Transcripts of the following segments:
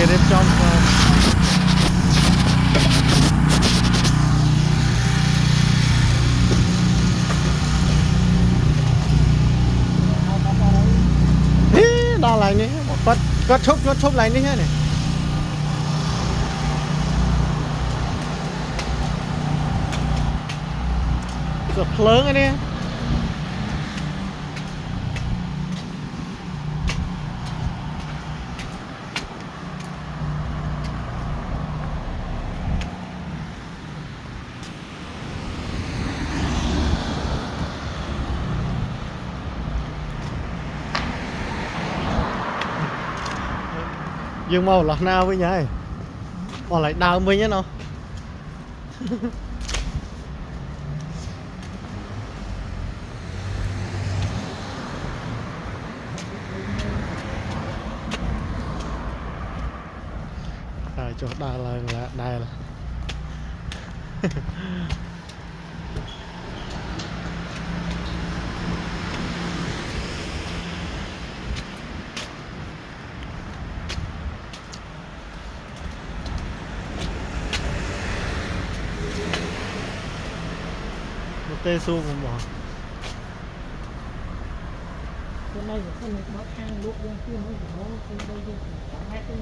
kia đẹp trong đo lại ní có chốt lại ní hết này sụp lớn cái đi dương màu là nào với nhảy còn lại đào mình nhé nó rồi chỗ đào là đài là tê xu cũng bỏ hôm nay không được mất hàng lúc bên kia mới được nó đây đây cả hai tên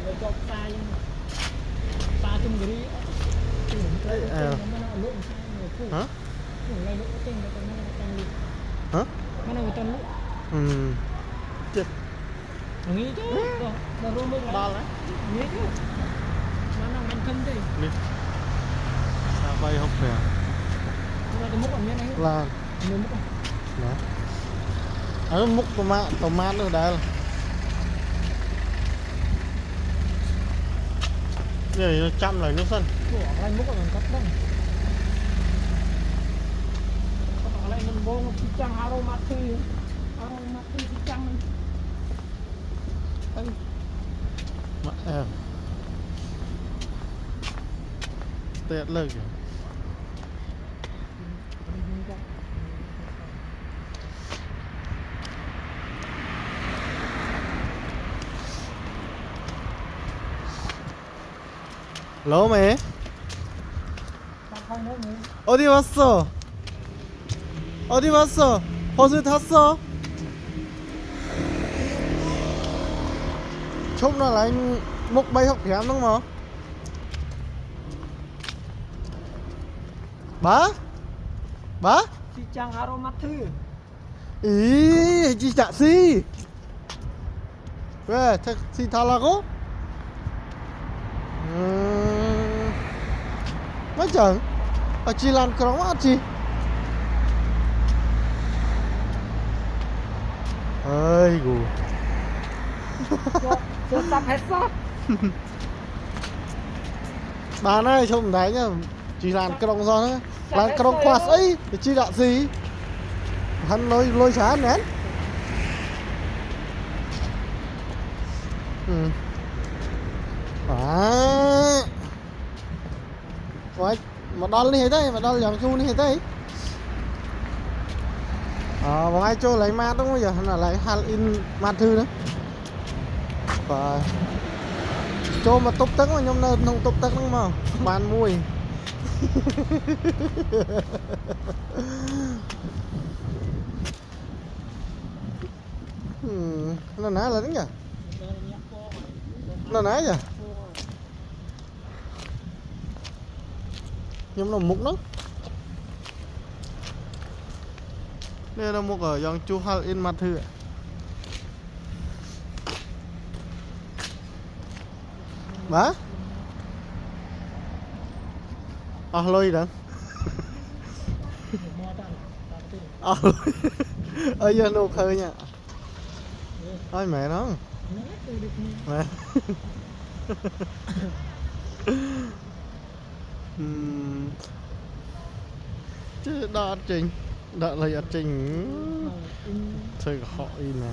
rồi cho sai ta chung cái đi hả hả mana hutan lu chết nghĩ chứ rồi mới ba lá nghĩ chứ mana mình thân đi sao bay không phải là đó ở múc tomat nữa đây này nó chăm lại nước sân anh múc mình cắt đó lại mình vô một cái trang aromat thì trang đây mà em tuyệt lực Hello mẹ 어디 왔어? 어디 왔어? 버스 탔어? Chúc nó lại múc bay học kém đúng không? Bá? si trang aromat thư Ý, chị chả si 왜, 택시 타려고? Mấy chẳng chị làm cái đó chị ơi gù Chưa sắp hết sắp bà này trông thấy nhá chị làm cái đồng gió nữa làm cái đồng quạt ấy thì chị đã gì hắn lôi chán nén vậy mà đo đi hết đấy mà đo dòng chu đi hết đấy vòng ai cho lấy ma đúng không giờ là lấy hal in ma thư nữa và cho mà tốt tấn mà nhóm nơi không tốt tấn đúng không bàn mùi nó ná là đúng nhỉ nó ná nhỉ nhưng nó mục nó đây là một ở dòng chu hal in mặt thư bá lôi đó ở giờ nụ khơi nha ôi mẹ nó mẹ chứ đo trình đợi là trình thôi họ in này